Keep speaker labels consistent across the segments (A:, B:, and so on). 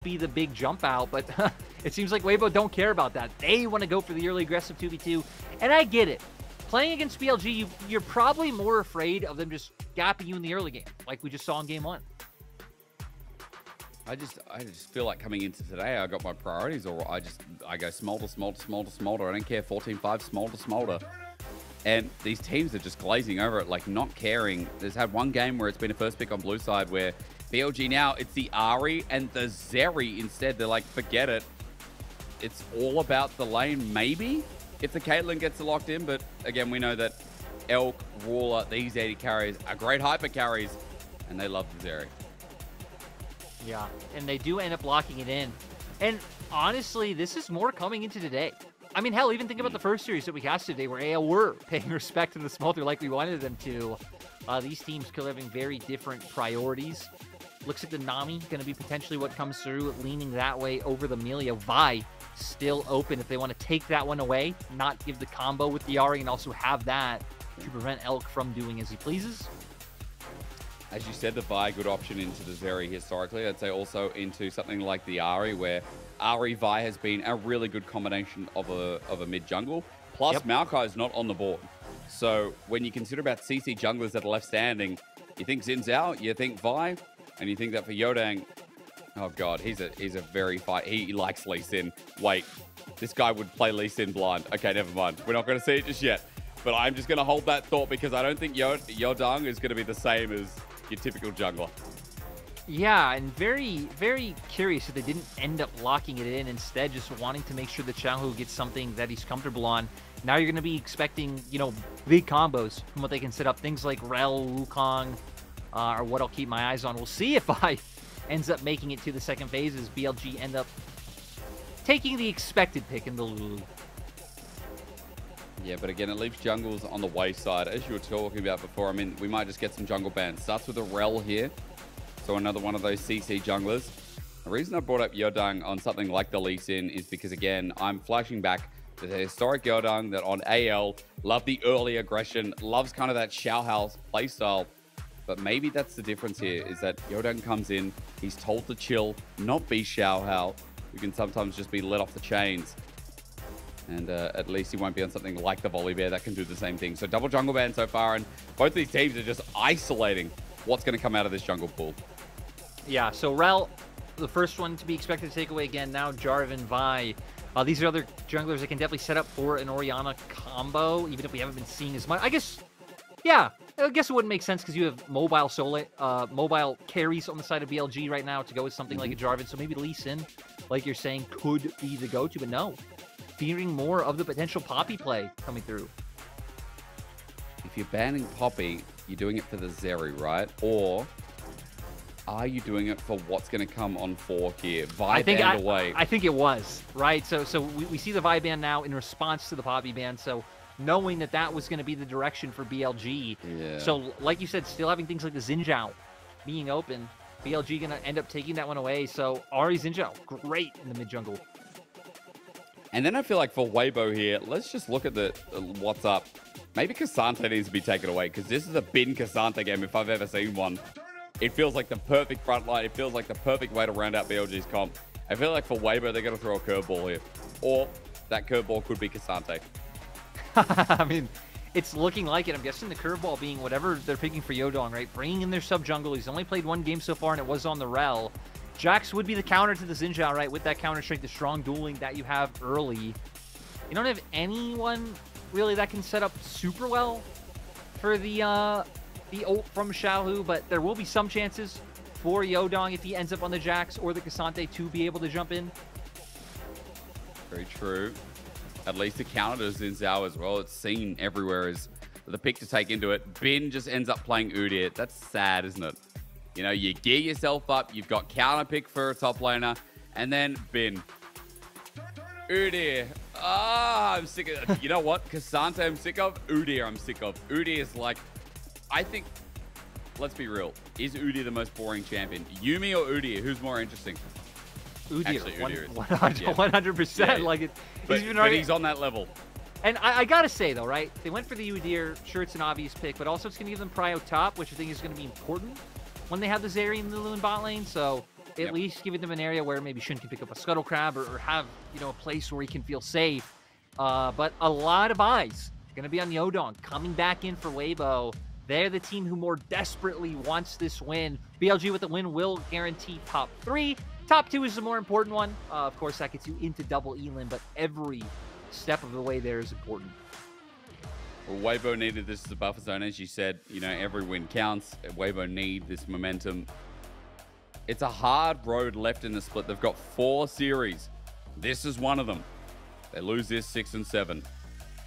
A: be the big jump out, but it seems like Weibo don't care about that. They want to go for the early aggressive 2v2, and I get it. Playing against BLG, you're probably more afraid of them just gapping you in the early game, like we just saw in game 1.
B: I just feel like coming into today, I got my priorities, or I go smolder, smolder, smolder, smolder. I don't care, 14-5, smolder, smolder. And these teams are just glazing over it, like not caring. There's had one game where it's been a first pick on blue side where BLG now, it's the Ari and the Zeri instead. They're like, forget it. It's all about the lane, maybe, if the Caitlyn gets locked in. But again, we know that Elk, Ruler, these 80 carries are great hyper carries, and they love the Zeri.
A: Yeah, and they do end up locking it in. And honestly, this is more coming into today. I mean, hell, even think about the first series that we casted today where AL were paying respect to the Smolder like we wanted them to. These teams could having very different priorities. Looks like the Nami going to be potentially what comes through, leaning that way over the Amelia. Vi still open if they want to take that one away, not give the combo with the Ari, and also have that to prevent Elk from doing as he pleases.
B: As you said, the Vi, good option into the Zeri historically. I'd say also into something like the Ari, where Ari Vi has been a really good combination of a mid jungle. Plus, Maokai is not on the board. So when you consider about CC junglers that are left standing, you think Xin Zhao, you think Vi, and you think that for Yodang, oh god, he's a very fight. He likes Lee Sin. Wait, this guy would play Lee Sin blind. Okay, never mind. We're not going to see it just yet. But I'm just going to hold that thought because I don't think Yodang is going to be the same as your typical jungler.
A: Yeah, and very, very curious that they didn't end up locking it in, instead just wanting to make sure that Xiaohu gets something that he's comfortable on. Now you're going to be expecting, you know, big combos from what they can set up. Things like Rel, Wukong, are what I'll keep my eyes on. We'll see if I ends up making it to the second phase as BLG end up taking the expected pick in the Lulu.
B: Yeah, but again, it leaves jungles on the wayside. As you were talking about before, I mean, we might just get some jungle bans. Starts with a Rel here. So another one of those CC junglers. The reason I brought up Yodang on something like the Lee Sin is because, again, I'm flashing back to the historic Yodang that on AL, loved the early aggression, loves kind of that XiaoHao playstyle. But maybe that's the difference here, is that Yodang comes in, he's told to chill, not be XiaoHao, who can sometimes just be let off the chains. And at least he won't be on something like the Volley Bear that can do the same thing. So double jungle ban so far, and both these teams are just isolating what's going to come out of this jungle pool.
A: Yeah, so Rel, the first one to be expected to take away again. Now Jarvan, Vi. These are other junglers that can definitely set up for an Orianna combo, even if we haven't been seeing as much. I guess, yeah, I guess it wouldn't make sense because you have mobile mobile carries on the side of BLG right now to go with something like a Jarvan. So maybe Lee Sin, like you're saying, could be the go-to, but no. Fearing more of the potential Poppy play coming through.
B: If you're banning Poppy, you're doing it for the Zeri, right? Or are you doing it for what's going to come on 4 here? Vi banned away.
A: I think it was, right? So we see the Vi ban now in response to the Poppy ban. So knowing that that was going to be the direction for BLG.
B: Yeah.
A: So like you said, still having things like the Xin Zhao being open. BLG going to end up taking that one away. So Ari Xin Zhao, great in the mid jungle.
B: And then I feel like for Weibo here, let's just look at the what's up. Maybe K'Sante needs to be taken away because this is a bin K'Sante game if I've ever seen one. It feels like the perfect front line. It feels like the perfect way to round out BLG's comp. I feel like for Weibo, they're going to throw a curveball here. Or that curveball could be K'Sante.
A: I mean, it's looking like it. I'm guessing the curveball being whatever they're picking for Yodong, right? Bringing in their sub-jungle. He's only played one game so far, and it was on the Rel. Jax would be the counter to the Xin Zhao, right? With that counter strength, the strong dueling that you have early. You don't have anyone really that can set up super well for the ult from Xiaohu, but there will be some chances for Yodong if he ends up on the Jax or the K'Sante to be able to jump in.
B: Very true. At least the counter to Xin Zhao as well. It's seen everywhere as the pick to take into it. Bin just ends up playing Udyr. That's sad, isn't it? You know, you gear yourself up, you've got counter pick for a top laner, and then Bin. Udyr. I'm sick of, you know what? K'Sante I'm sick of, Udyr I'm sick of. Udyr is like, I think, let's be real, is Udyr the most boring champion? Yuumi or Udyr? Who's more interesting?
A: Udyr.
B: Actually, Udyr is.
A: 100%.
B: Yeah.
A: Like
B: But he's on that level.
A: And I gotta say, though, right? They went for the Udyr. Sure, it's an obvious pick, but also it's going to give them prio top, which I think is going to be important when they have the Zeri in the Lune bot lane. So at least giving them an area where maybe Shun can pick up a Scuttle Crab or have, you know, a place where he can feel safe. But a lot of eyes going to be on Yodong coming back in for Weibo. They're the team who more desperately wants this win. BLG with the win will guarantee top 3. Top 2 is the more important one. Of course, that gets you into double elim, but every step of the way there is important.
B: Well, Weibo needed this as a buffer zone. As you said, you know, every win counts. Weibo need this momentum. It's a hard road left in the split. They've got 4 series. This is one of them. They lose this 6 and 7.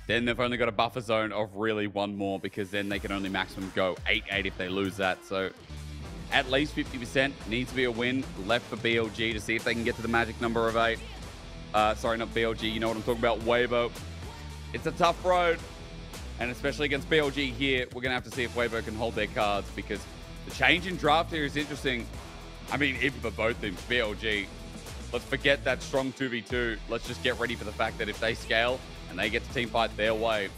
B: Then they've only got a buffer zone of really 1 more, because then they can only maximum go 8-8 if they lose that. So at least 50% needs to be a win left for BLG to see if they can get to the magic number of 8. Sorry, not BLG. You know what I'm talking about, Weibo. It's a tough road. And especially against BLG here, we're going to have to see if Weibo can hold their cards, because the change in draft here is interesting. I mean, even for both teams, BLG, let's forget that strong 2v2. Let's just get ready for the fact that if they scale and they get to team fight their way,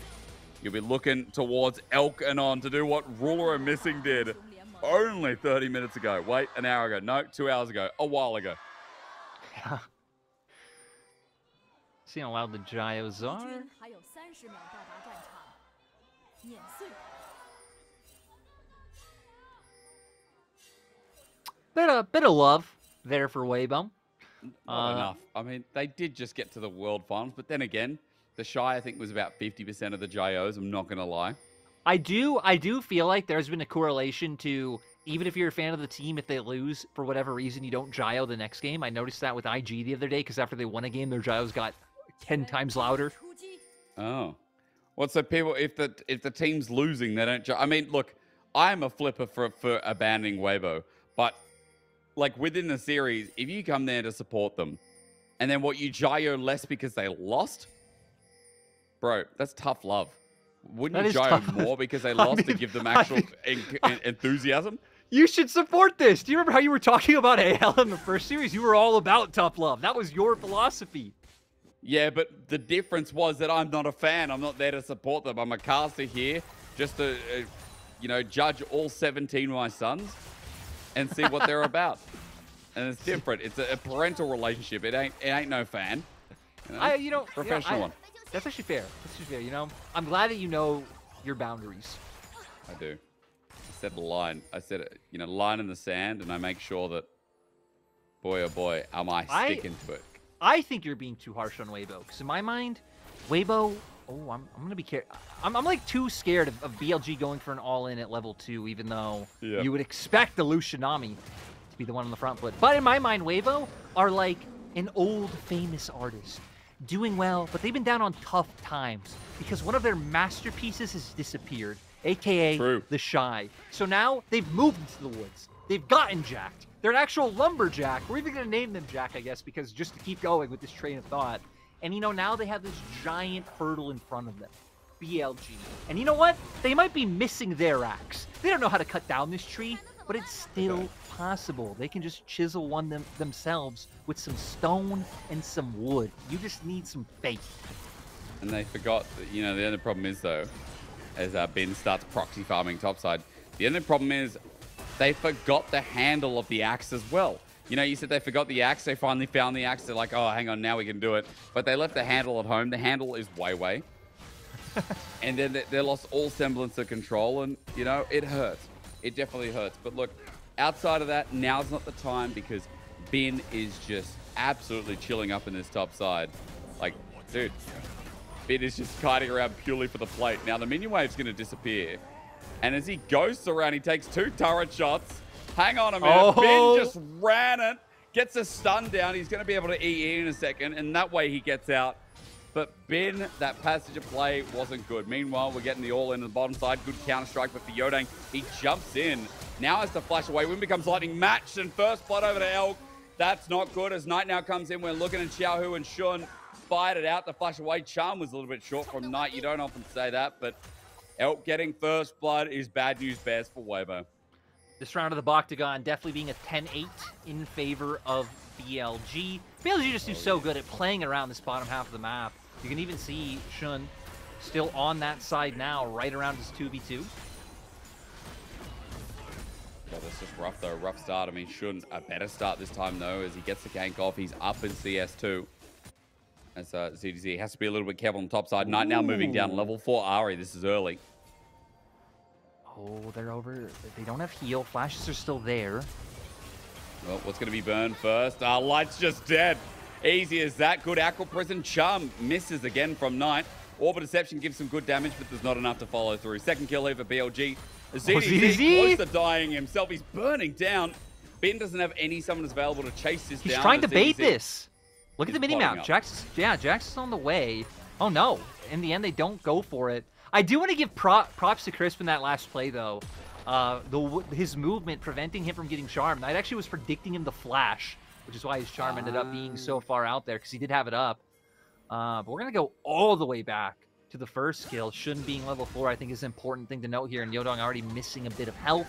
B: you'll be looking towards Elk and On to do what Ruler and Missing did only 30 minutes ago. Wait, an hour ago. No, 2 hours ago. A while ago.
A: Yeah. See how loud the Gyos are. Bit of love there for Weibo.
B: Not enough. I mean, they did just get to the World Finals, but then again, the Shy, I think, was about 50% of the Gyos. I'm not going to lie.
A: I do feel like there's been a correlation to, even if you're a fan of the team, if they lose for whatever reason, you don't Gyo the next game. I noticed that with IG the other day, because after they won a game, their Gyos got 10 times louder.
B: Oh. Well, so people, if the team's losing, they don't... I mean, look, I'm a flipper for abandoning Weibo, but like within the series, if you come there to support them, and then what, you Gyo less because they lost? Bro, that's tough love. Wouldn't you Gyo more because they lost to give them actual enthusiasm?
A: You should support this. Do you remember how you were talking about AL in the first series? You were all about tough love. That was your philosophy.
B: Yeah, but the difference was that I'm not a fan. I'm not there to support them. I'm a caster here just to, you know, judge all 17 of my sons and see what they're about. And it's different. It's a parental relationship. It ain't no fan. You know? Professional one.
A: That's actually fair. That's actually fair. You know, I'm glad that you know your boundaries.
B: I do. I set a line. I set you know, line in the sand, and I make sure that, boy oh boy, am I sticking to it.
A: I think you're being too harsh on Weibo, because in my mind, Weibo. Oh, I'm gonna be careful. I'm like too scared of BLG going for an all-in at level 2, even though you would expect the Lushinami to be the one on the front foot. But in my mind, Weibo are like an old famous artist, doing well, but they've been down on tough times because one of their masterpieces has disappeared, aka the Shy. So now they've moved into the woods. They've gotten jacked. They're an actual lumberjack. We're even gonna name them Jack, I guess, because just to keep going with this train of thought. And you know, now they have this giant hurdle in front of them, BLG. And you know what? They might be missing their axe. They don't know how to cut down this tree, but it's still possible. They can just chisel one themselves with some stone and some wood. You just need some faith.
B: And they forgot that, you know, the only problem is, though, as Bin starts proxy farming topside, the only problem is they forgot the handle of the axe as well. You know, you said they forgot the axe. They finally found the axe. They're like, oh, hang on, now we can do it. But they left the handle at home. The handle is way. And then they lost all semblance of control. And, you know, it hurts. It definitely hurts. But look, outside of that, now's not the time, because Bin is just absolutely chilling up in this top side. Like, dude, Bin is just kiting around purely for the plate. Now, the minion wave's going to disappear. And as he ghosts around, he takes 2 turret shots. Hang on a minute. Bin just ran it. Gets a stun down. He's going to be able to EE in a second, and that way he gets out. But Bin, that passage of play wasn't good. Meanwhile, we're getting the all in on the bottom side. Good counter-strike, but for Yodang, he jumps in. Now has to flash away. Win becomes lightning match, and first blood over to Elk. That's not good. As Knight now comes in, we're looking at Xiaohu and Shun fired it out. The flash away charm was a little bit short from Knight. You don't often say that, but Elk getting first blood is bad news bears for Weibo.
A: This round of the Boctagon definitely being a 10-8 in favor of BLG. BLG just do so good at playing around this bottom half of the map. You can even see Shun still on that side now, right around his 2v2.
B: Well, that's just rough, though. Rough start. I mean, shouldn't a better start this time, though, as he gets the gank off. He's up in CS2. As ZDZ has to be a little bit careful on the top side. Knight now moving down. Level 4 Ari. This is early.
A: Oh, they're over. They don't have heal. Flashes are still there.
B: Well, what's going to be burned first? Light's just dead. Easy as that. Good Aqua Prison. Charm misses again from Knight. Orb of Deception gives some good damage, but there's not enough to follow through. Second kill here for BLG. ZDZ close to dying himself. He's burning down. Ben doesn't have any summoners available to chase this down.
A: He's trying to bait this. Look at the minimap. Jax is on the way. Oh, no. In the end, they don't go for it. I do want to give props to Crisp in that last play, though. His movement preventing him from getting Charm. Knight actually was predicting him to flash, which is why his Charm ended up being so far out there, because he did have it up. But we're going to go all the way back to the first skill. Shouldn't being level 4, I think, is an important thing to note here. And Yodong already missing a bit of health.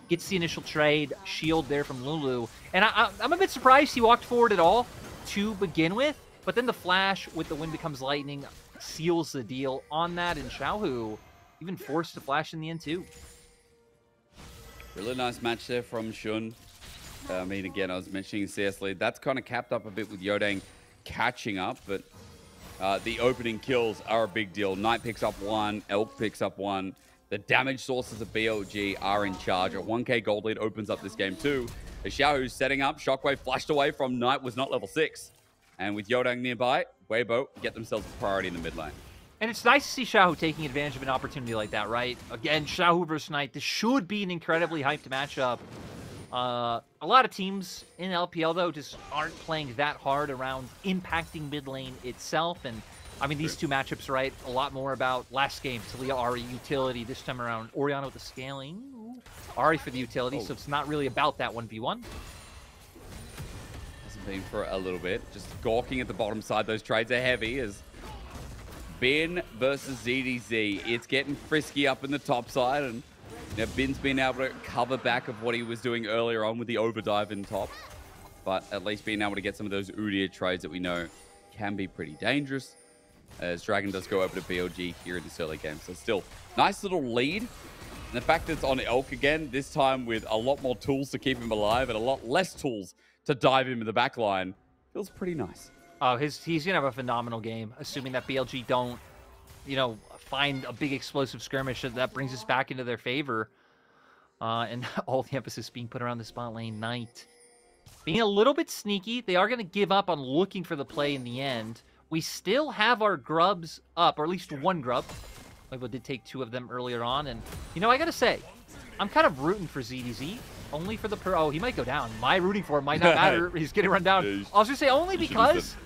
A: Gets the initial trade. Shield there from Lulu. And I'm a bit surprised he walked forward at all to begin with. But then the flash with the Wind Becomes Lightning seals the deal on that. And Xiaohu even forced to flash in the end, too.
B: Really nice match there from Shun. I mean, again, I was mentioning CS lead. That's kind of capped up a bit with Yodang catching up, but the opening kills are a big deal. Knight picks up 1, Elk picks up 1. The damage sources of BLG are in charge. A 1k gold lead opens up this game too. As Xiaohu's setting up, Shockwave flashed away from Knight, was not level 6. And with Yodang nearby, Weibo get themselves a priority in the mid lane.
A: And it's nice to see Xiaohu taking advantage of an opportunity like that, right? Again, Xiaohu versus Knight. This should be an incredibly hyped matchup. A lot of teams in LPL, though, just aren't playing that hard around impacting mid lane itself. And, I mean, these two matchups, right, a lot more about last game, Talia, Ari, utility. This time around, Orianna with the scaling. Ooh. Ari for the utility, so it's not really about that 1v1.
B: Hasn't been for a little bit. Just gawking at the bottom side. Those trades are heavy as Ben versus ZDZ. It's getting frisky up in the top side, and you know, Ben's been able to cover back of what he was doing earlier on with the overdrive in top, but at least being able to get some of those Udyr trades that we know can be pretty dangerous, as Dragon does go over to BLG here in this early game. So still, nice little lead. And the fact that it's on Elk again, this time with a lot more tools to keep him alive and a lot less tools to dive him in the back line, feels pretty nice.
A: Oh, he's going to have a phenomenal game, assuming that BLG don't, you know, find a big explosive skirmish that brings us back into their favor. And all the emphasis being put around the spot lane. Knight being a little bit sneaky. They are going to give up on looking for the play in the end. We still have our grubs up, or at least one grub. Weibo did take 2 of them earlier on. And, you know, I got to say, I'm kind of rooting for ZDZ. Only for the oh, he might go down. My rooting for him might not matter. He's getting run down. Yeah, I was going to say, only because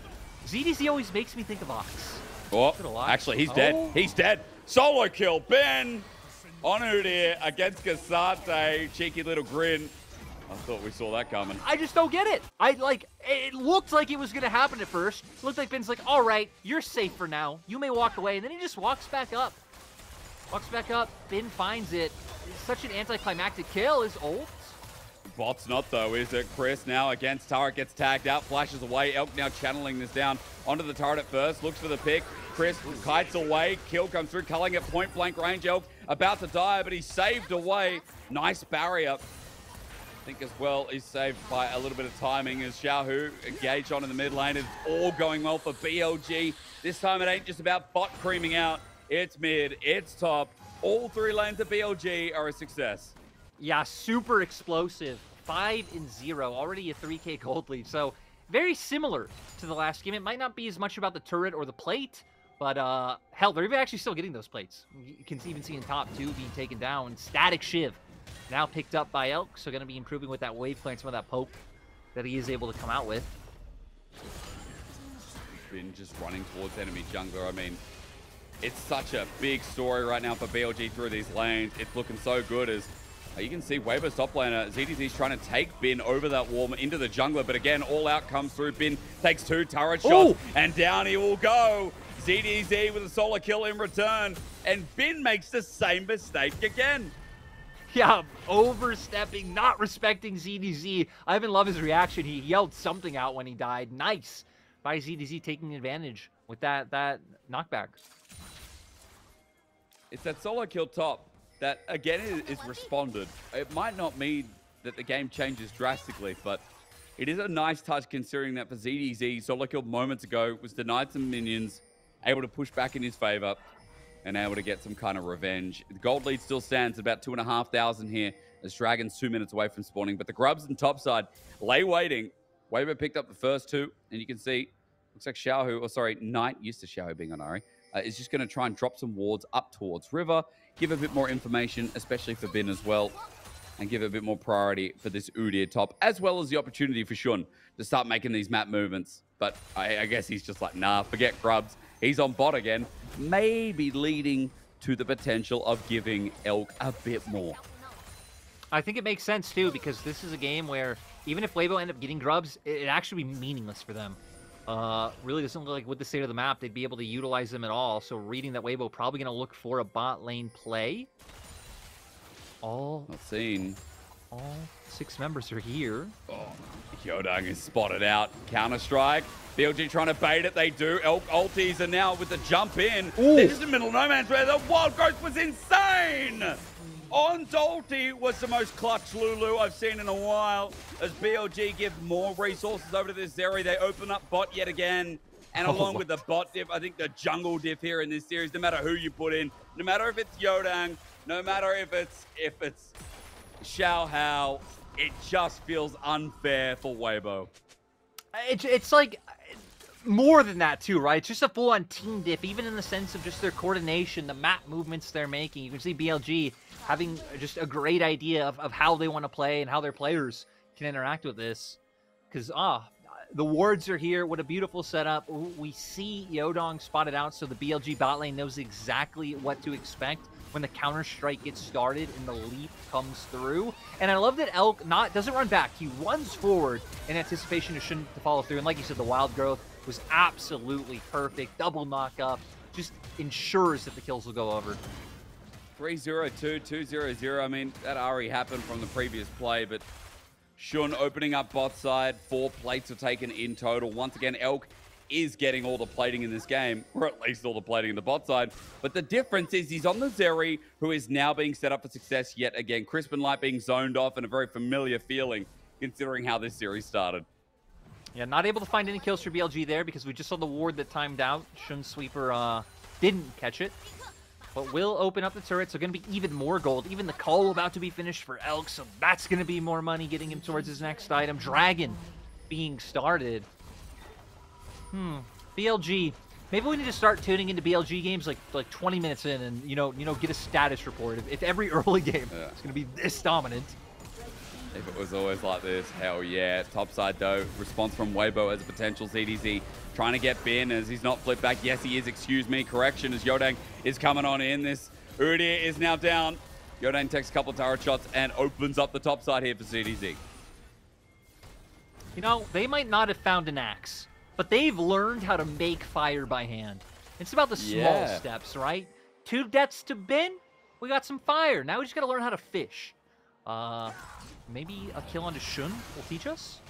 A: ZDZ always makes me think of Ox.
B: Oh, actually, he's dead. He's dead. Solo kill. Ben on Udyr against Gasate. Cheeky little grin. I thought we saw that coming.
A: I just don't get it. It looked like it was going to happen at first. It looked like Ben's like, all right, you're safe for now. You may walk away. And then he just walks back up. Ben finds it. It's such an anticlimactic kill. Is ult.
B: Bot's not, though, is it? Chris now against turret, gets tagged out, flashes away. Elk now channeling this down onto the turret at first, looks for the pick. Chris kites away, kill comes through, culling at point blank range. Elk about to die, but he's saved away. Nice barrier. I think as well he's saved by a little bit of timing as Xiaohu engaged on in the mid lane. It's all going well for BLG. This time it ain't just about bot creaming out. It's mid, it's top. All 3 lanes of BLG are a success.
A: Yeah, super explosive. 5-0, already a 3k gold lead. So very similar to the last game. It might not be as much about the turret or the plate, but hell, they're even actually still getting those plates. You can even see in top 2 being taken down. Static Shiv now picked up by Elk, so going to be improving with that wave clear and some of that poke that he is able to come out with.
B: Been just running towards enemy jungler. I mean, it's such a big story right now for BLG through these lanes. It's looking so good as you can see Weibo's top laner. ZDZ's trying to take Bin over that wall into the jungler, but again, all out comes through. Bin takes 2 turret shots, and down he will go. ZDZ with a solo kill in return, and Bin makes the same mistake again.
A: Yeah, overstepping, not respecting ZDZ. I even love his reaction. He yelled something out when he died. Nice by ZDZ taking advantage with that knockback.
B: It's that solo kill top that, again, is responded. It might not mean that the game changes drastically, but it is a nice touch considering that for ZDZ, Solo killed moments ago, was denied some minions, able to push back in his favor, and able to get some kind of revenge. The gold lead still stands at about 2,500 here, as Dragon's 2 minutes away from spawning, but the Grubs on top side lay waiting. Weibo picked up the first two, and you can see, looks like Xiaohu, or sorry, Knight, used to Xiaohu being on Ari, is just going to try and drop some wards up towards River, give a bit more information, especially for Bin as well, and give it a bit more priority for this Udyr top, as well as the opportunity for Shun to start making these map movements. But I guess he's just like, nah, forget Grubs. He's on bot again, maybe leading to the potential of giving Elk a bit more.
A: I think it makes sense, too, because this is a game where even if Weibo end up getting Grubs, it'd actually be meaningless for them. Really doesn't look like with the state of the map, they'd be able to utilize them at all. So reading that Weibo probably going to look for a bot lane play. Not
B: seen.
A: All 6 members are here.
B: Oh, Hyodang is spotted out. Counter-strike. BLG trying to bait it. They do. Elk ultis are now with the jump in.
A: Ooh.
B: This is the middle of no man's where the wild growth was insane. On ulti was the most clutch Lulu I've seen in a while. As BLG give more resources over to this Zeri, they open up bot yet again. And along with the bot diff, I think the jungle diff here in this series, no matter who you put in, no matter if it's Hyodang, no matter if it's XiaoHao, it just feels unfair for Weibo.
A: It's like more than that too, right? It's just a full-on team diff, even in the sense of just their coordination, the map movements they're making. You can see BLG having just a great idea of how they want to play and how their players can interact with this. Because, the wards are here. What a beautiful setup. We see Yodong spotted out, so the BLG bot lane knows exactly what to expect when the counter-strike gets started and the leap comes through. And I love that Elk doesn't run back. He runs forward in anticipation to Shun to follow through. And like you said, the wild growth was absolutely perfect. Double knock-up. Just ensures that the kills will go over.
B: 3-0-2, 2-0-0. I mean, that already happened from the previous play, but Shun opening up bot side. 4 plates are taken in total. Once again, Elk is getting all the plating in this game, or at least all the plating in the bot side. But the difference is he's on the Zeri, who is now being set up for success yet again. Crispin Light being zoned off, and a very familiar feeling considering how this series started.
A: Yeah, not able to find any kills for BLG there because we just saw the ward that timed out. Shun Sweeper didn't catch it. But will open up the turret, so going to be even more gold. Even the call about to be finished for Elk, so that's going to be more money getting him towards his next item. Dragon being started. BLG. Maybe we need to start tuning into BLG games like 20 minutes in and, you know, get a status report. If every early game is going to be this dominant.
B: If it was always like this, hell yeah. Topside though, response from Weibo as a potential ZDZ. Trying to get Bin as he's not flipped back. Yes, he is, excuse me. Correction as Yodang is coming on in. This Udyr is now down. Yodang takes a couple of turret shots and opens up the top side here for ZDZ.
A: You know, they might not have found an axe, but they've learned how to make fire by hand. It's about the small steps, right? 2 deaths to Bin, we got some fire. Now we just got to learn how to fish. Maybe a kill onto Shun will teach us?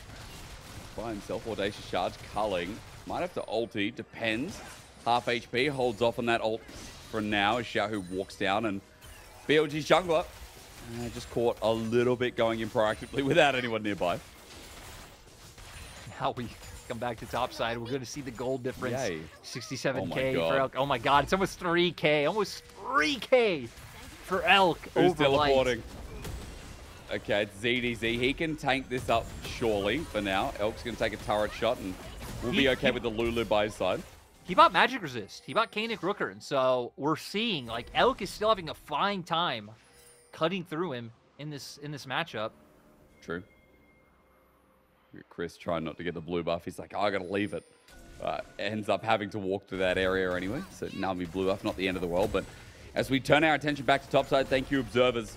B: By himself, Audacious Charge, culling. Might have to ulti, depends. Half HP, holds off on that ult for now as Xiaohu walks down, and BLG's jungler just caught a little bit going in proactively without anyone nearby.
A: Now we come back to top side. We're going to see the gold difference.
B: Yay.
A: 67K for Elk. Oh my god, it's almost 3K. Almost 3K for Elk.
B: Who's
A: over
B: teleporting?
A: Light.
B: Okay, it's ZDZ. He can tank this up, surely, for now. Elk's going to take a turret shot, and we'll be okay with the Lulu by his side.
A: He bought Magic Resist. He bought Kanik Rooker, and so we're seeing, like, Elk is still having a fine time cutting through him in this matchup.
B: True. Chris trying not to get the blue buff. He's like, oh, I got to leave it. Ends up having to walk through that area anyway, so now we blue buff, not the end of the world. But as we turn our attention back to topside, thank you, observers.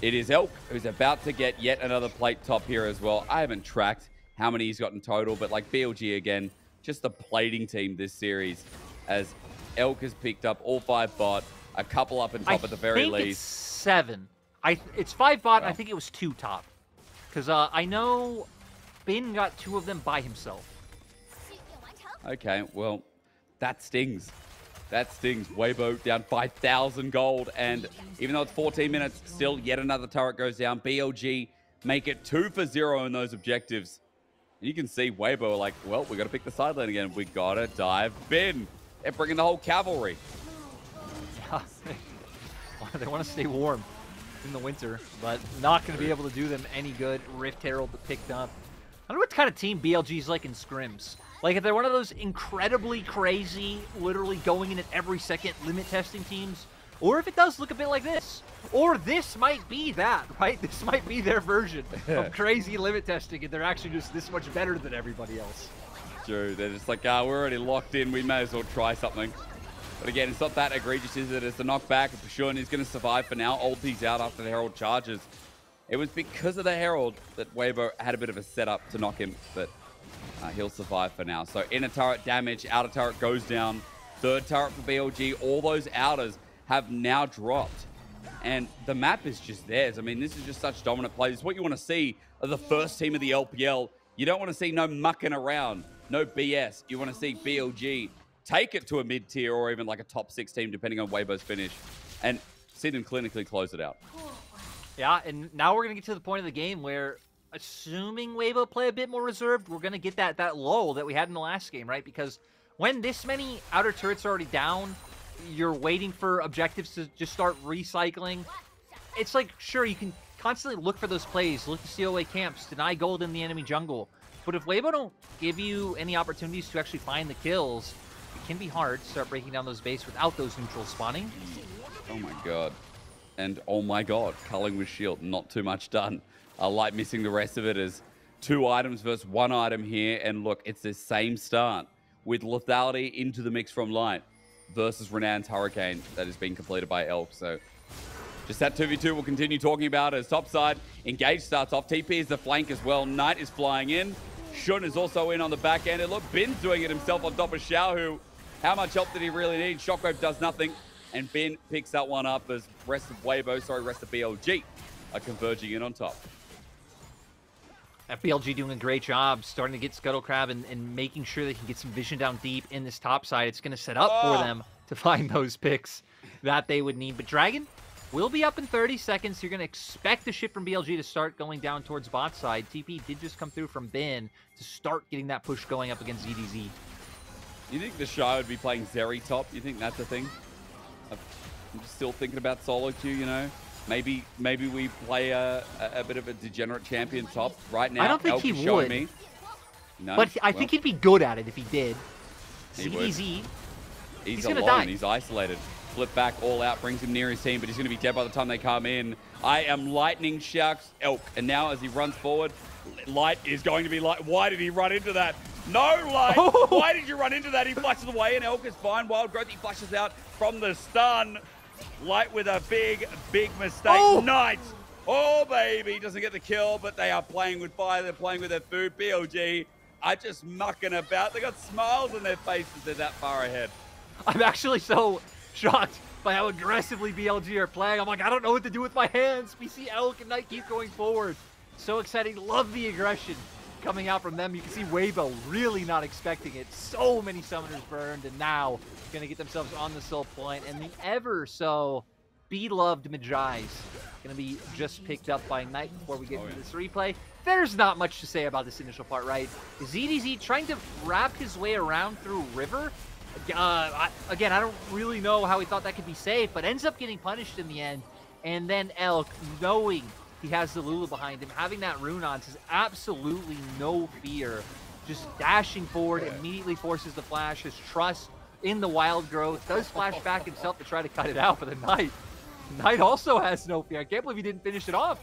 B: It is Elk who's about to get yet another plate top here as well. I haven't tracked how many he's got in total, but like BLG again, just the plating team this series, as Elk has picked up all 5 bot, a couple up and top at the very least.
A: I think it's 7. It's 5 bot, wow. I think it was 2 top. Because I know Bin got 2 of them by himself.
B: Okay, well, that stings. That stings. Weibo down 5,000 gold, and even though it's 14 minutes, still yet another turret goes down. BLG make it 2 for 0 in those objectives. And you can see Weibo like, well, we got to pick the side lane again. We got to dive bin. They're bringing the whole cavalry.
A: Yeah, they want to stay warm in the winter, but not going to be able to do them any good. Rift Herald picked up. I don't know what kind of team BLG's like in scrims. Like, if they're one of those incredibly crazy, literally going in at every second limit testing teams, or if it does look a bit like this. Or this might be that, right? This might be their version of crazy limit testing, and they're actually just this much better than everybody else.
B: True. They're just like, we're already locked in. We may as well try something. But again, it's not that egregious, is it? It's the knockback. For sure, and he's going to survive for now. Ulti's out after the Herald charges. It was because of the Herald that Weibo had a bit of a setup to knock him, but he'll survive for now. So inner turret damage, outer turret goes down. Third turret for BLG. All those outers have now dropped. And the map is just theirs. I mean, this is just such dominant play. It's what you want to see of the first team of the LPL. You don't want to see no mucking around, no BS. You want to see BLG take it to a mid-tier or even like a top 6 team, depending on Weibo's finish, and see them clinically close it out.
A: Yeah, and now we're going to get to the point of the game where, assuming Weibo play a bit more reserved, we're going to get that lull that we had in the last game, right? Because when this many outer turrets are already down, you're waiting for objectives to just start recycling. It's like, sure, you can constantly look for those plays, look to steal away camps, deny gold in the enemy jungle. But if Weibo don't give you any opportunities to actually find the kills, it can be hard to start breaking down those base without those neutrals spawning.
B: Oh my god. And oh my god, culling with shield, not too much done. Light missing the rest of it as 2 items versus 1 item here. And look, it's the same start with lethality into the mix from Light versus Renan's Hurricane that is being completed by Elk. So just that 2v2 we'll continue talking about as topside. Engage starts off. TP is the flank as well. Knight is flying in. Shun is also in on the back end. And look, Bin's doing it himself on top of Xiaohu. How much help did he really need? Shockwave does nothing. And Bin picks that one up as rest of BLG are converging in on top.
A: BLG doing a great job starting to get Scuttle Crab and making sure they can get some vision down deep in this top side. It's going to set up for them to find those picks that they would need. But Dragon will be up in 30 seconds. You're going to expect the shift from BLG to start going down towards bot side. TP did just come through from Bin to start getting that push going up against ZDZ.
B: You think the Shy would be playing Zeri top? You think that's a thing? I'm still thinking about solo queue, you know? Maybe we play a bit of a degenerate champion top right now.
A: I don't think he would.
B: Me. No?
A: But I think he'd be good at it if he did.
B: He
A: ZDZ.
B: He's
A: gonna
B: alone.
A: die.
B: He's isolated. Flip back, all out, brings him near his team, but he's going to be dead by the time they come in. I am lightning Sharks Elk. And now as he runs forward, Light is going to be Light. Why did he run into that? No, Light!
A: Oh.
B: Why did you run into that? He flashes away and Elk is fine. Wild Growth, he flashes out from the stun. Light with a big mistake.
A: Oh.
B: Knight! Oh, baby! Doesn't get the kill, but they are playing with fire. They're playing with their food. BLG are just mucking about. They got smiles on their faces. They're that far ahead.
A: I'm actually so shocked by how aggressively BLG are playing. I'm like, I don't know what to do with my hands. We see Elk and Knight keep going forward. So exciting. Love the aggression coming out from them. You can see Weibo really not expecting it. So many summoners burned, and now going to get themselves on the soul point. And the ever so beloved Majai's going to be just picked up by Knight before we get into this replay. There's not much to say about this initial part, right? ZDZ trying to wrap his way around through River. Again, I don't really know how he thought that could be safe, but ends up getting punished in the end. And then Elk, knowing he has the Lulu behind him, having that rune on, says absolutely no fear. Just dashing forward, immediately forces the flash. His trust in the wild growth, does flash back himself to try to cut it out, but the Knight also has no fear. I can't believe he didn't finish it off.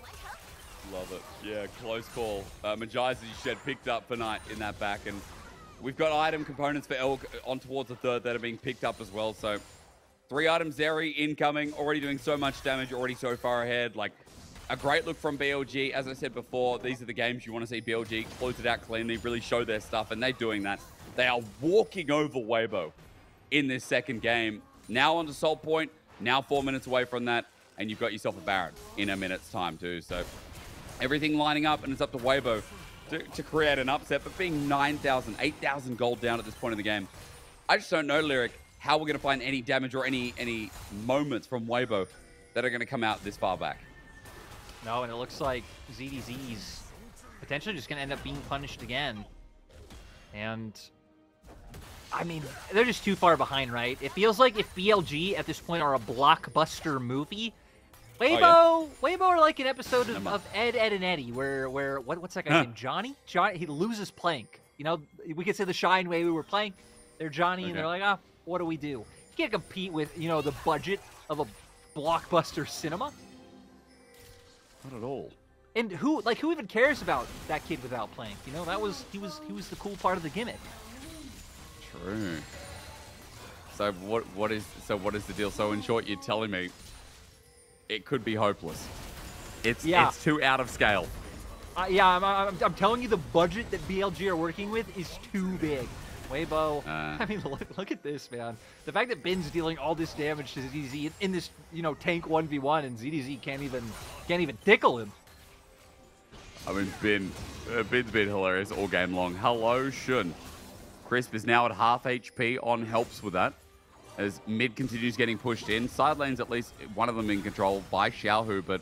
B: Love it. Yeah, close call. Majai's, as you said, picked up for Knight in that back, and we've got item components for Elk on towards the third that are being picked up as well. So 3 items, Zeri incoming, already doing so much damage, already so far ahead. Like, a great look from BLG. As I said before, these are the games you want to see BLG close it out cleanly, really show their stuff, and they're doing that. They are walking over Weibo in this second game. Now on to Salt Point, now 4 minutes away from that, and you've got yourself a Baron in a minute's time too. So everything lining up, and it's up to Weibo to create an upset, but being 9,000, 8,000 gold down at this point in the game, I just don't know, Lyric, how we're going to find any damage or any moments from Weibo that are going to come out this far back.
A: No, and it looks like ZDZ's potentially just going to end up being punished again. And, I mean, they're just too far behind, right? It feels like if BLG at this point are a blockbuster movie, Weibo are like an episode of Ed, Ed, and Eddie, where what's that guy's name? Johnny? He loses Plank. You know, we could say the Shine way we were playing. They're Johnny, and they're like, what do we do? You can't compete with, you know, the budget of a blockbuster cinema.
B: Not at all.
A: And who even cares about that kid without Plank? You know, he was the cool part of the gimmick.
B: True. So what is the deal? So in short, you're telling me it could be hopeless. It's too out of scale.
A: I'm telling you, the budget that BLG are working with is too big. Weibo, I mean, look at this, man. The fact that Bin's dealing all this damage to ZDZ in this, you know, tank 1v1, and ZDZ can't even tickle him.
B: I mean, Bin's been hilarious all game long. Hello, Shun. Crisp is now at half HP on helps with that, as mid continues getting pushed in. Side lanes, at least one of them in control by Xiaohu, but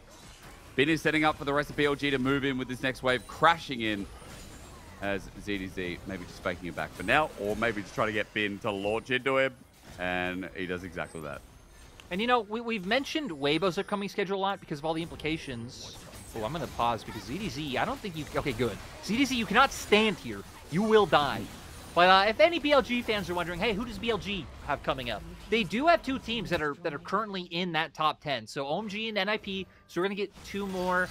B: Bin is setting up for the rest of BLG to move in with this next wave, crashing in as ZDZ maybe just faking it back for now, or maybe just trying to get Bin to launch into him, and he does exactly that.
A: And you know, we've mentioned Weibo's upcoming schedule a lot because of all the implications. Oh, I'm going to pause because ZDZ, I don't think you... Okay, good. ZDZ, you cannot stand here. You will die. But if any BLG fans are wondering, hey, who does BLG have coming up? They do have two teams that are currently in that top 10. So OMG and NIP. So we're going to get two more,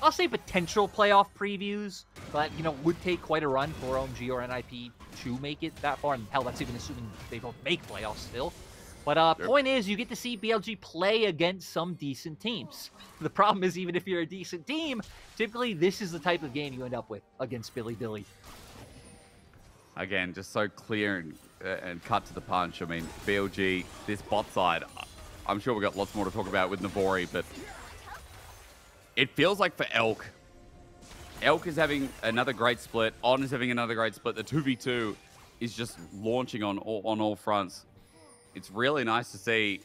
A: I'll say, potential playoff previews. But, you know, would take quite a run for OMG or NIP to make it that far. And hell, that's even assuming they don't make playoffs still. But point is, you get to see BLG play against some decent teams. The problem is, even if you're a decent team, typically this is the type of game you end up with against Bilibili.
B: Again, just so clear and cut to the punch. I mean, BLG, this bot side, I'm sure we've got lots more to talk about with Navori, but it feels like for Elk is having another great split. On is having another great split. The 2v2 is just launching on all fronts. It's really nice to see,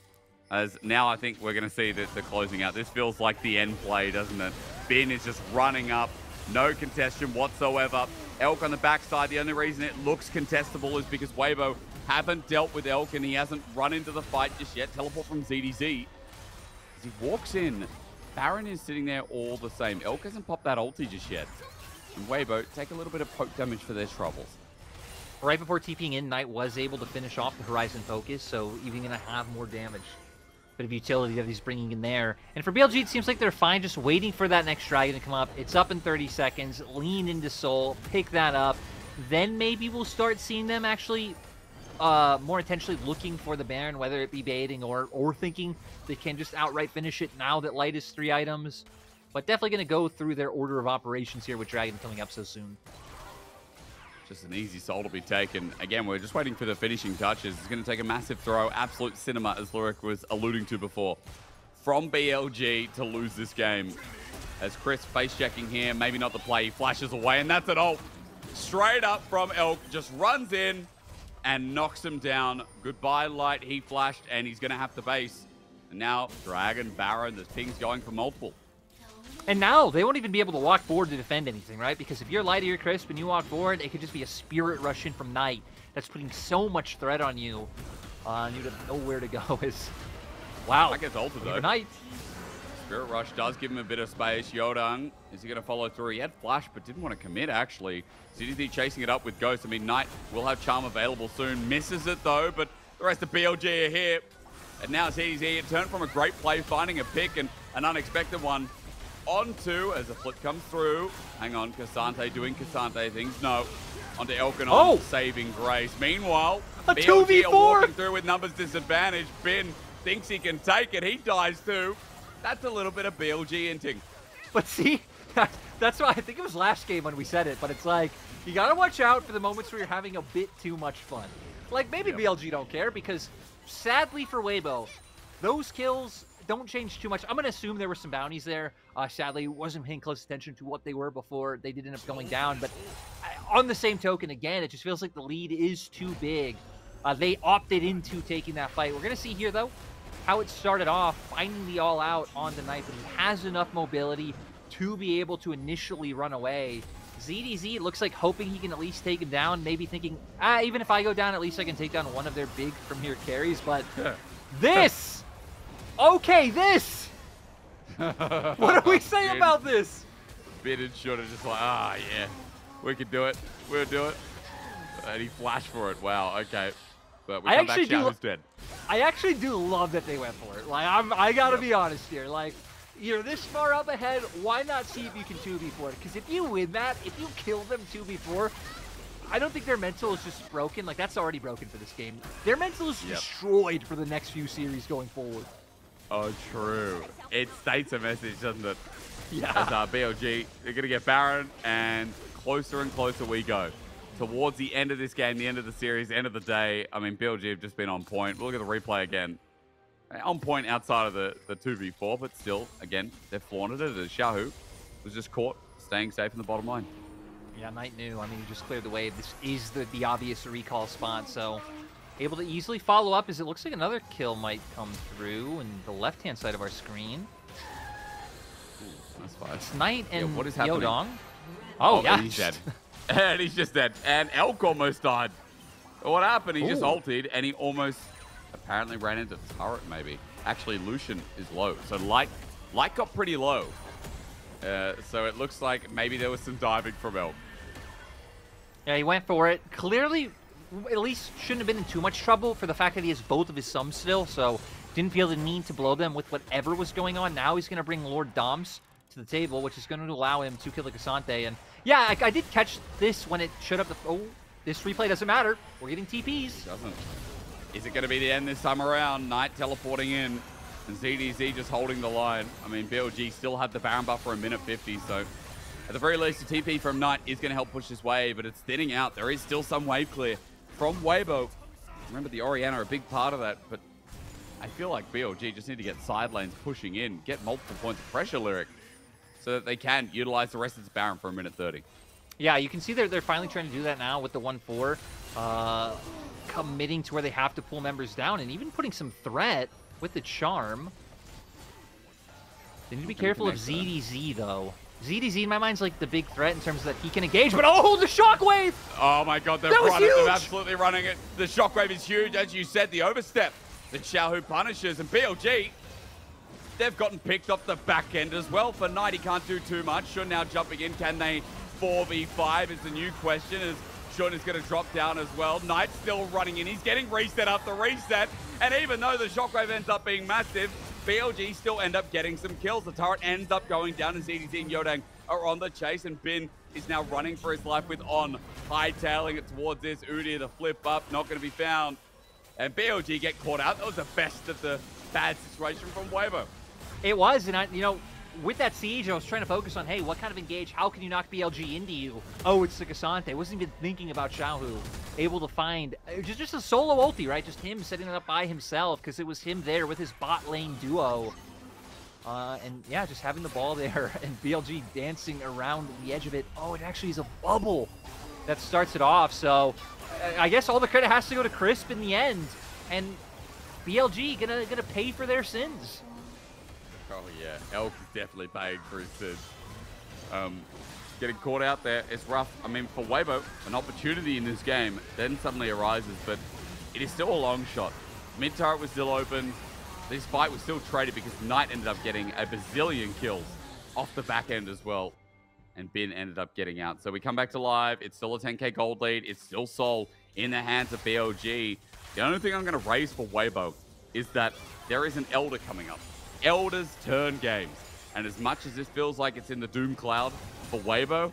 B: as now I think we're going to see the closing out. This feels like the end play, doesn't it? Bin is just running up. No contestation whatsoever. Elk on the backside. The only reason it looks contestable is because Weibo haven't dealt with Elk and he hasn't run into the fight just yet. Teleport from ZDZ. As he walks in, Baron is sitting there all the same. Elk hasn't popped that ulti just yet. And Weibo take a little bit of poke damage for their troubles.
A: Right before TPing in, Knight was able to finish off the Horizon Focus, so even going to have more damage. Bit of utility that he's bringing in there. And for BLG, it seems like they're fine just waiting for that next dragon to come up. It's up in 30 seconds. Lean into Soul. Pick that up. Then maybe we'll start seeing them actually more intentionally looking for the Baron, whether it be baiting or thinking they can just outright finish it now that Light is 3 items. But definitely going to go through their order of operations here with Dragon coming up so soon.
B: Just an easy Soul to be taken. Again, we're just waiting for the finishing touches. It's going to take a massive throw. Absolute cinema, as Lurik was alluding to before. From BLG to lose this game. As Chris face-checking here. Maybe not the play. He flashes away, and that's it all. Straight up from Elk. Just runs in and knocks him down. Goodbye, Light. He flashed, and he's going to have to base. And now, Dragon, Baron, there's pings going for multiple.
A: And now, they won't even be able to walk forward to defend anything, right? Because if you're Light or you're Crisp and you walk forward, it could just be a Spirit Rush in from Knight. That's putting so much threat on you. And you don't know where to go. Wow.
B: That gets ulted, though.
A: Knight.
B: Spirit Rush does give him a bit of space. Yodang, is he going to follow through? He had Flash, but didn't want to commit, actually. ZDZ chasing it up with Ghost. I mean, Knight will have Charm available soon. Misses it, though, but the rest of BLG are here. And now ZDZ, it turned from a great play, finding a pick and an unexpected one. Onto, as a flip comes through. Hang on, Cassante doing Cassante things. No. Onto Elkanon, saving grace. Meanwhile,
A: a
B: BLG
A: 2v4
B: are walking through with numbers disadvantage. Bin thinks he can take it. He dies too. That's a little bit of BLG inting.
A: But see, that's why I think it was last game when we said it, but it's like, you gotta watch out for the moments where you're having a bit too much fun. Like, maybe BLG don't care, because sadly for Weibo, those kills don't change too much. I'm going to assume there were some bounties there. Sadly, wasn't paying close attention to what they were before they did end up going down. But on the same token, again, it just feels like the lead is too big. They opted into taking that fight. We're going to see here, though, how it started off, finding the all-out on the Knife. But he has enough mobility to be able to initially run away. ZDZ looks like hoping he can at least take him down, maybe thinking, even if I go down, at least I can take down one of their big from here carries, but this! Okay, this! What do we say about this?
B: Bit and should have just like, yeah, we could do it. We'll do it. And he flashed for it. Wow, okay. But we come back, Xiaohu's dead.
A: I actually do love that they went for it. Like, I gotta be honest here. Like, you're this far up ahead, why not see if you can 2v4 it? Because if you win that, if you kill them 2v4, I don't think their mental is just broken. Like, that's already broken for this game. Their mental is destroyed for the next few series going forward.
B: Oh, true. It states a message, doesn't it?
A: Yeah.
B: As BLG, they're going to get Baron, and closer we go. Towards the end of this game, the end of the series, end of the day, I mean, BLG have just been on point. We'll look at the replay again. On point outside of the 2v4, but still, again, they've flaunted it as Xiaohu was just caught, staying safe in the bottom lane.
A: Yeah, Knight knew. I mean, he just cleared the way. This is the obvious recall spot, so able to easily follow up as it looks like another kill might come through in the left-hand side of our screen.
B: That's fine.
A: It's Knight and
B: what is happening?
A: Yodong. Oh, yeah.
B: He's dead. And he's just dead. And Elk almost died. What happened? He just ulted, and he almost apparently ran into turret, maybe. Actually, Lucian is low. So Light got pretty low. So it looks like maybe there was some diving from Elk.
A: Yeah, he went for it. Clearly, at least shouldn't have been in too much trouble for the fact that he has both of his sums still, so didn't feel the need to blow them with whatever was going on. Now he's going to bring Lord Doms to the table, which is going to allow him to kill the Cassante. And yeah, I did catch this when it showed up. This replay doesn't matter. We're getting TPs.
B: It doesn't. Is it going to be the end this time around? Knight teleporting in, and ZDZ just holding the line. I mean, BLG still have the Baron buff for a minute 50, so at the very least, the TP from Knight is going to help push this wave, but it's thinning out. There is still some wave clear from Weibo. Remember, the Orianna are a big part of that, but I feel like BLG just need to get side lanes pushing in, get multiple points of pressure, Lyric, so that they can utilize the rest of this Baron for a minute 30.
A: Yeah, you can see they're finally trying to do that now with the 1-4, committing to where they have to pull members down and even putting some threat with the charm. They need to be careful of ZDZ, though. ZDZ, in my mind, is like the big threat in terms of that he can engage, but oh, the shockwave!
B: Oh my god, they're running it. They're absolutely running it. The shockwave is huge, as you said, the overstep that Xiaohu punishes, and BLG, they've gotten picked off the back end as well. For Knight, he can't do too much. Shun now jumping in. Can they 4v5 is the new question, as Shun is going to drop down as well. Knight still running in. He's getting reset after reset, and even though the shockwave ends up being massive, BLG still end up getting some kills. The turret ends up going down, and ZDZ and Yodang are on the chase, and Bin is now running for his life with On, hightailing it towards this. Udyr, the flip up, not going to be found. And BLG get caught out. That was the best of the bad situation from Weibo.
A: It was, and with that siege, I was trying to focus on, hey, what kind of engage? How can you knock BLG into you? Oh, it's the Cassante. I wasn't even thinking about Xiaohu. Able to find just a solo ulti, right? Just him setting it up by himself because it was him there with his bot lane duo. And yeah, just having the ball there and BLG dancing around the edge of it. Oh, it actually is a bubble that starts it off. So I guess all the credit has to go to Crisp in the end. And BLG gonna pay for their sins.
B: Oh yeah, Elk is definitely paying for his sins. Getting caught out there, it's rough. I mean, for Weibo, an opportunity in this game then suddenly arises, but it is still a long shot. Mid turret was still open. This fight was still traded because Knight ended up getting a bazillion kills off the back end as well, and Bin ended up getting out. So we come back to live. It's still a 10k gold lead. It's still Sol in the hands of BLG. The only thing I'm going to raise for Weibo is that there is an Elder coming up. Elder's turn games. And as much as this feels like it's in the doom cloud for Weibo,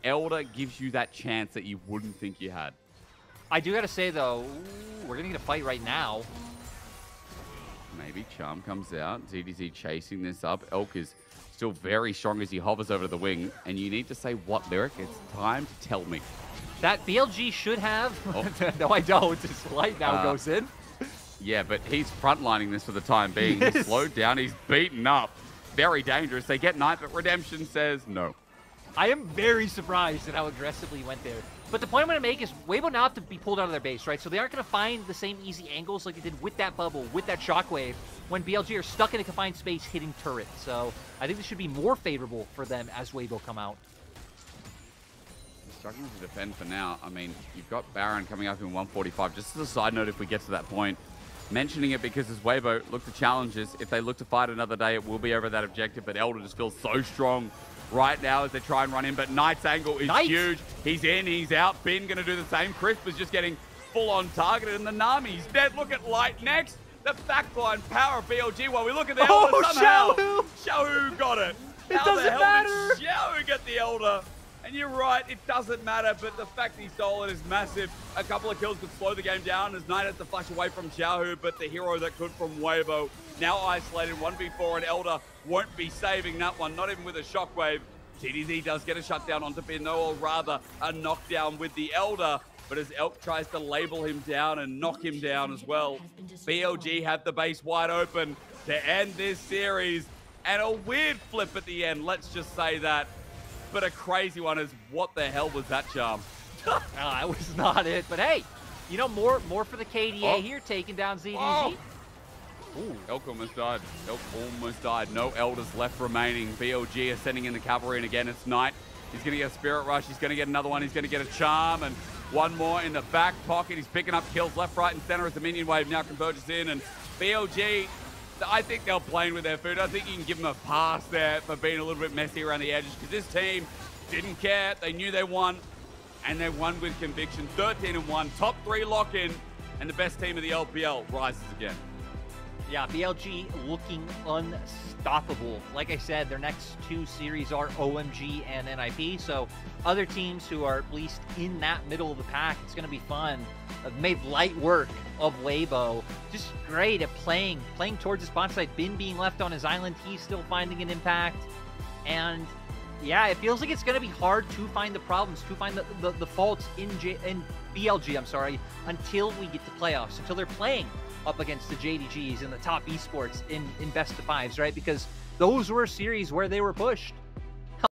B: Elder gives you that chance that you wouldn't think you had.
A: I do got to say, though, we're going to get a fight right now.
B: Maybe Charm comes out. ZDZ chasing this up. Elk is still very strong as he hovers over the wing. And you need to say what, Lyric? It's time to tell me.
A: That BLG should have. Oh. No, I don't. His light now goes in.
B: Yeah, but he's frontlining this for the time being. He's slowed down. He's beaten up. Very dangerous. They get Knight, but Redemption says no.
A: I am very surprised at how aggressively he went there. But the point I'm going to make is Weibo now have to be pulled out of their base, right? So they aren't going to find the same easy angles like they did with that bubble, with that shockwave, when BLG are stuck in a confined space hitting turrets. So I think this should be more favorable for them as Weibo come out.
B: Struggling to defend for now. I mean, you've got Baron coming up in 145. Just as a side note, if we get to that point, mentioning it because as Weibo look to challenges, if they look to fight another day, it will be over that objective. But Elder just feels so strong right now as they try and run in. But Knight's angle is huge. He's in, he's out. Bin going to do the same. Crisp is just getting full on targeted. And the Nami's dead. Look at Light next. The backline power of BLG. While we look at the Elder somehow. Xiaohu got it.
A: It doesn't matter.
B: Did Xiaohu get the Elder? And you're right, it doesn't matter, but the fact he stole it is massive. A couple of kills could slow the game down as Knight has to flash away from Xiaohu, but the hero that could from Weibo now isolated 1v4, and Elder won't be saving that one, not even with a shockwave. TDZ does get a shutdown onto Bin, though, or rather a knockdown with the Elder, but as Elk tries to label him down and knock him down as well, BLG have the base wide open to end this series, and a weird flip at the end, let's just say that. But a crazy one is, what the hell was that charm?
A: That was not it. But hey, you know, more for the KDA here, taking down ZDZ.
B: Oh. Ooh, Elk almost died. Elk almost died. No Elders left remaining. BLG is sending in the cavalry, and again, it's Knight. He's going to get a Spirit Rush. He's going to get another one. He's going to get a Charm, and one more in the back pocket. He's picking up kills left, right, and center as the minion wave now converges in, and BLG, I think they're playing with their food. I think you can give them a pass there for being a little bit messy around the edges because this team didn't care. They knew they won, and they won with conviction. 13-1, top 3 lock-in, and the best team of the LPL rises again.
A: Yeah, BLG looking unstoppable. Like I said, their next 2 series are OMG and NIP, so other teams who are at least in that middle of the pack, it's going to be fun. I've made light work of Weibo. Just great at playing towards the spawn side. Bin being left on his island, he's still finding an impact. And yeah, it feels like it's going to be hard to find the problems, to find the faults in BLG, I'm sorry, until we get to playoffs, until they're playing up against the JDGs and the top esports in best of 5s, right? Because those were series where they were pushed.